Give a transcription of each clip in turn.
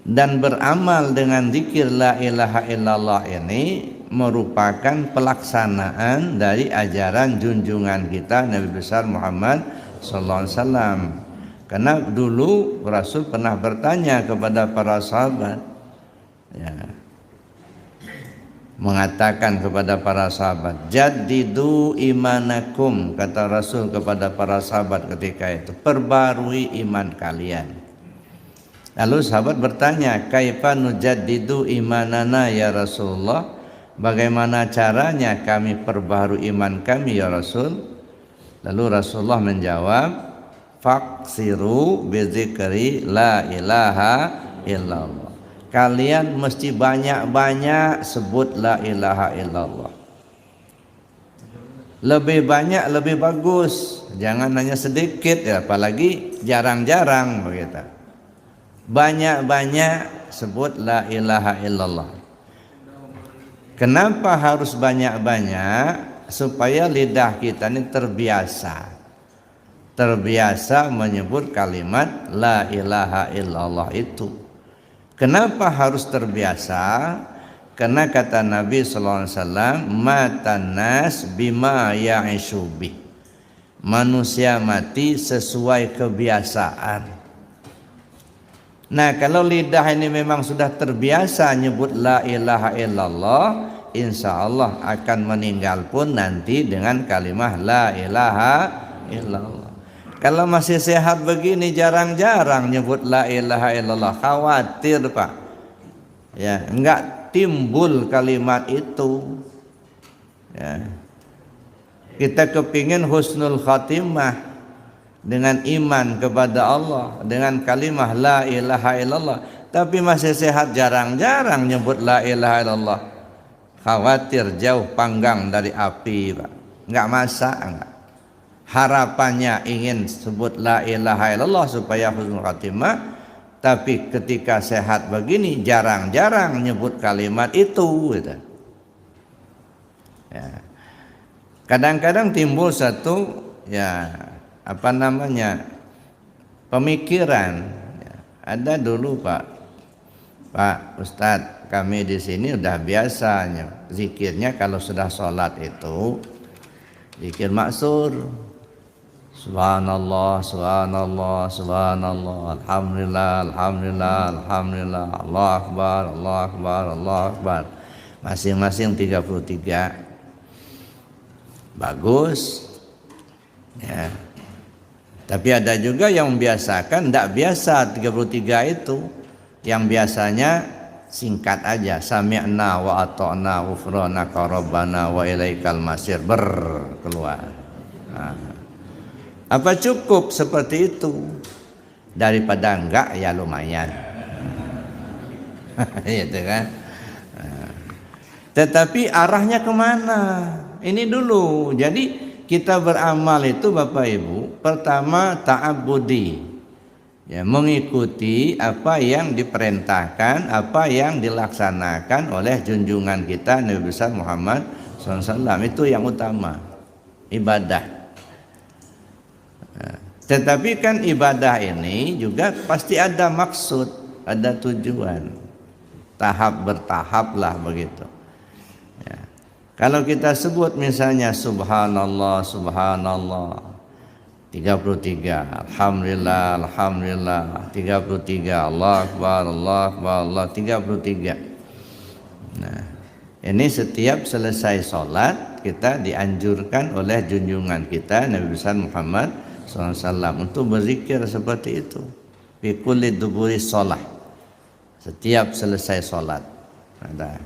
Dan beramal dengan zikir la ilaha illallah ini merupakan pelaksanaan dari ajaran junjungan kita Nabi besar Muhammad sallallahu alaihi wasallam. Karena dulu Rasul pernah bertanya kepada para sahabat, ya, mengatakan kepada para sahabat, jaddidu imanakum, kata Rasul kepada para sahabat ketika itu, perbarui iman kalian. Lalu sahabat bertanya, kaifa nujaddidu imanana ya Rasulullah, bagaimana caranya kami perbaharui iman kami ya Rasul? Lalu Rasulullah menjawab, faksiru bizikri la ilaha illallah, kalian mesti banyak-banyak sebut la ilaha illallah. Lebih banyak lebih bagus, jangan hanya sedikit ya, apalagi jarang-jarang begitu. Banyak-banyak sebut la ilaha illallah. Kenapa harus banyak-banyak? Supaya lidah kita ini terbiasa menyebut kalimat la ilaha illallah itu. Kenapa harus terbiasa? Karena kata Nabi sallallahu alaihi wasallam, matan nas bima ya'ishu bih, manusia mati sesuai kebiasaan. Nah, kalau lidah ini memang sudah terbiasa nyebut la ilaha illallah, insya Allah akan meninggal pun nanti dengan kalimah la ilaha illallah. Kalau masih sehat begini jarang-jarang nyebut la ilaha illallah, khawatir Pak, ya enggak timbul kalimat itu, ya. Kita kepingin husnul khatimah dengan iman kepada Allah, dengan kalimah la ilaha illallah, tapi masih sehat jarang-jarang nyebut la ilaha illallah, khawatir jauh panggang dari api Pak. Enggak masak, enggak. Harapannya ingin sebut la ilaha illallah supaya husnul khatimah, tapi ketika sehat begini jarang-jarang nyebut kalimat itu gitu. Ya. Kadang-kadang timbul satu pemikiran. Ada dulu Pak Ustadz, kami di sini udah biasanya zikirnya kalau sudah sholat itu zikir maksur, subhanallah subhanallah subhanallah, alhamdulillah alhamdulillah alhamdulillah, Allah akbar Allah akbar Allah akbar, masing-masing 33. Bagus ya. Tapi ada juga yang membiasakan tidak biasa 33 itu, yang biasanya singkat aja, sami'na wa ata'na ghufranaka rabbana wa ilaikal masir, berkeluar. Nah, apa cukup seperti itu? Daripada enggak ya lumayan. Gitu kan. Nah, tetapi arahnya kemana? Ini dulu. Jadi kita beramal itu Bapak Ibu, pertama ta'abbudi, ya, mengikuti apa yang diperintahkan, apa yang dilaksanakan oleh junjungan kita Nabi besar Muhammad SAW, itu yang utama, ibadah. Nah, tetapi kan ibadah ini juga pasti ada maksud, ada tujuan, tahap bertahap lah begitu. Kalau kita sebut misalnya subhanallah subhanallah 33, alhamdulillah alhamdulillah 33, Allah akbar Allah akbar Allah 33. Nah, ini setiap selesai sholat kita dianjurkan oleh junjungan kita Nabi besar Muhammad SAW untuk berzikir seperti itu. Fi kulli duburi sholat, setiap selesai sholat ada.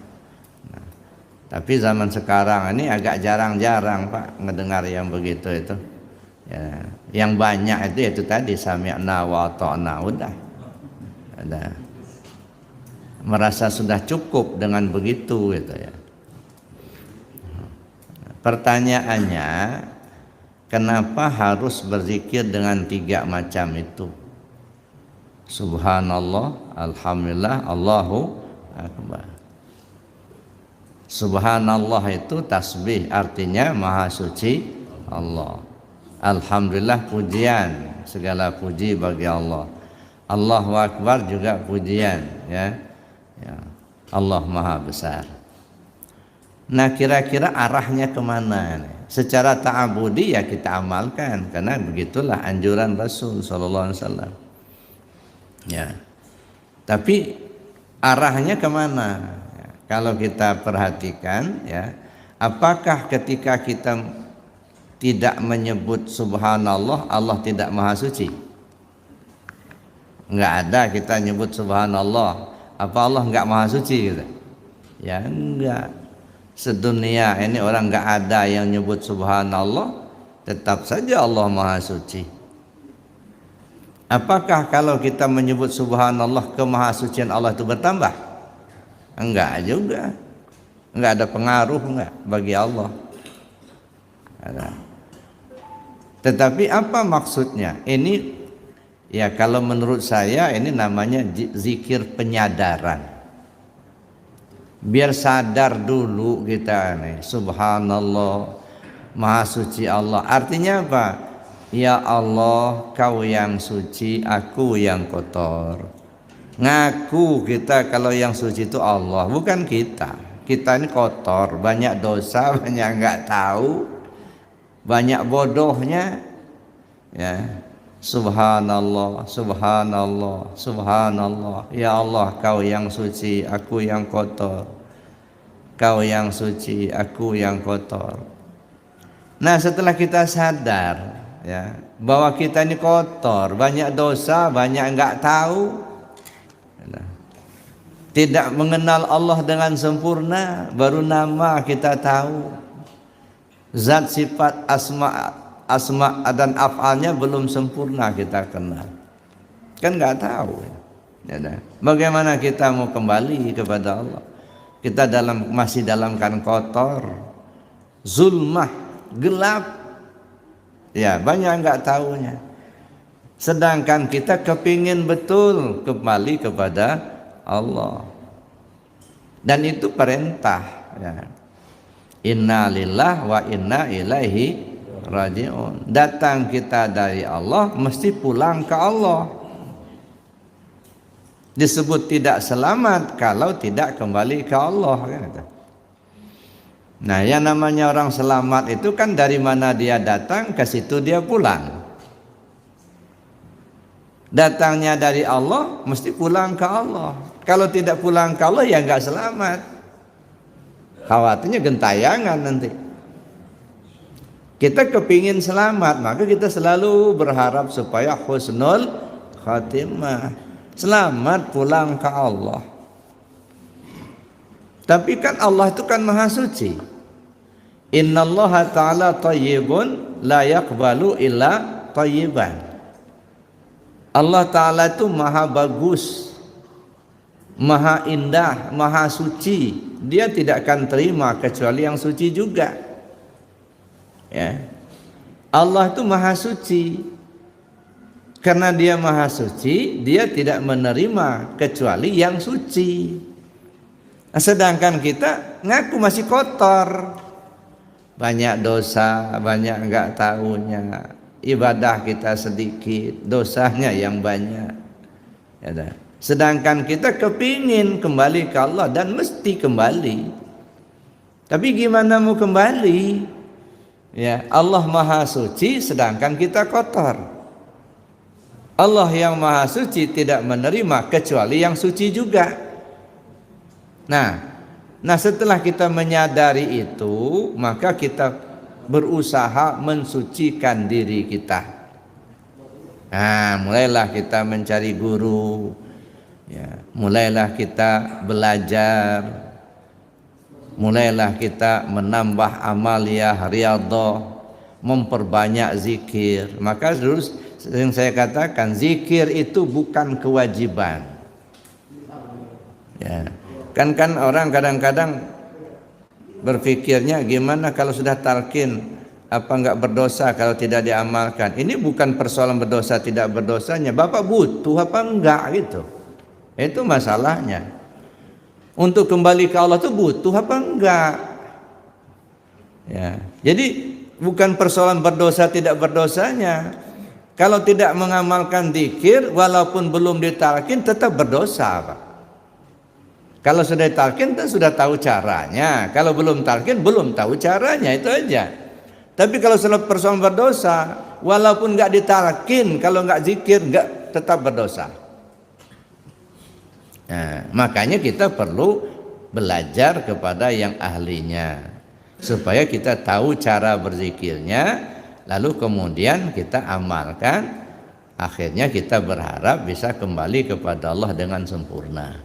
Tapi zaman sekarang ini agak jarang-jarang Pak ngedengar yang begitu itu. Ya, yang banyak itu tadi sami'na wa ata'na, udah. Ada. Merasa sudah cukup dengan begitu gitu ya. Pertanyaannya, kenapa harus berzikir dengan 3 macam itu? Subhanallah, alhamdulillah, Allahu akbar. Subhanallah itu tasbih, artinya maha suci Allah. Alhamdulillah pujian, segala puji bagi Allah. Allahu Akbar juga pujian, ya. Ya. Allah Maha Besar. Nah, kira-kira arahnya kemana? Secara ta'abudi ya kita amalkan, karena begitulah anjuran Rasul sallallahu alaihi wasallam. Ya. Tapi arahnya kemana? Ya, kalau kita perhatikan, ya, apakah ketika kita tidak menyebut subhanallah, Allah tidak maha suci? Enggak ada kita nyebut subhanallah, apa Allah enggak maha suci gitu? Ya enggak. Sedunia ini orang enggak ada yang nyebut subhanallah, tetap saja Allah maha suci. Apakah kalau kita menyebut subhanallah, kemahasucian Allah itu bertambah? Enggak juga. Enggak ada pengaruh enggak bagi Allah. Ada. Tetapi apa maksudnya? Ini ya kalau menurut saya ini namanya zikir penyadaran. Biar sadar dulu kita nih, subhanallah, maha suci Allah. Artinya apa? Ya Allah, kau yang suci, aku yang kotor. Ngaku kita kalau yang suci itu Allah, bukan kita. Kita ini kotor, banyak dosa, banyak nggak tahu, banyak bodohnya. Ya, subhanallah, subhanallah, subhanallah. Ya Allah, kau yang suci, aku yang kotor. Kau yang suci, aku yang kotor. Nah, setelah kita sadar, ya, bahwa kita ini kotor, banyak dosa, banyak enggak tahu, tidak mengenal Allah dengan sempurna, baru nama kita tahu. Zat sifat asma dan af'alnya belum sempurna kita kenal, kan nggak tahu. Ya, bagaimana kita mau kembali kepada Allah? Kita masih dalam keadaan kotor, zulmah, gelap, ya banyak nggak tahunya. Sedangkan kita kepingin betul kembali kepada Allah, dan itu perintah. Ya. Inna lillah wa inna ilaihi raji'un. Datang kita dari Allah, mesti pulang ke Allah. Disebut tidak selamat kalau tidak kembali ke Allah. Nah, yang namanya orang selamat itu kan dari mana dia datang, ke situ dia pulang. Datangnya dari Allah, mesti pulang ke Allah. Kalau tidak pulang ke Allah, ya nggak selamat. Khawatirnya gentayangan nanti. Kita kepingin selamat, maka kita selalu berharap supaya husnul khatimah, selamat pulang ke Allah. Tapi kan Allah itu kan maha suci. Innallaha ta'ala thayyibun la yaqbalu illa thayyiban. Allah Ta'ala itu maha bagus, maha indah, maha suci. Dia tidak akan terima kecuali yang suci juga. Ya. Allah itu maha suci. Karena dia maha suci, dia tidak menerima kecuali yang suci. Nah, sedangkan kita ngaku masih kotor, banyak dosa, banyak enggak tahunya. Ibadah kita sedikit, dosanya yang banyak. Ya, sedangkan kita kepingin kembali ke Allah dan mesti kembali. Tapi gimana mau kembali? Ya, Allah maha suci sedangkan kita kotor. Allah yang maha suci tidak menerima kecuali yang suci juga. Nah setelah kita menyadari itu, maka kita berusaha mensucikan diri kita. Nah, mulailah kita mencari guru, ya, mulailah kita belajar, mulailah kita menambah amaliyah riyadhah, memperbanyak zikir. Maka terus yang saya katakan, zikir itu bukan kewajiban. Ya, kan orang kadang-kadang berpikirnya gimana kalau sudah talqin, apa enggak berdosa kalau tidak diamalkan? Ini bukan persoalan berdosa tidak berdosanya. Bapak butuh apa enggak gitu. Itu masalahnya. Untuk kembali ke Allah itu butuh apa enggak? Ya. Jadi bukan persoalan berdosa tidak berdosanya. Kalau tidak mengamalkan zikir, walaupun belum ditalkin tetap berdosa, Pak. Kalau sudah ditalkin kan sudah tahu caranya. Kalau belum talkin belum tahu caranya, itu aja. Tapi kalau sudah persoalan berdosa, walaupun nggak ditalkin, kalau nggak zikir nggak tetap berdosa. Nah, makanya kita perlu belajar kepada yang ahlinya supaya kita tahu cara berzikirnya, lalu kemudian kita amalkan. Akhirnya kita berharap bisa kembali kepada Allah dengan sempurna.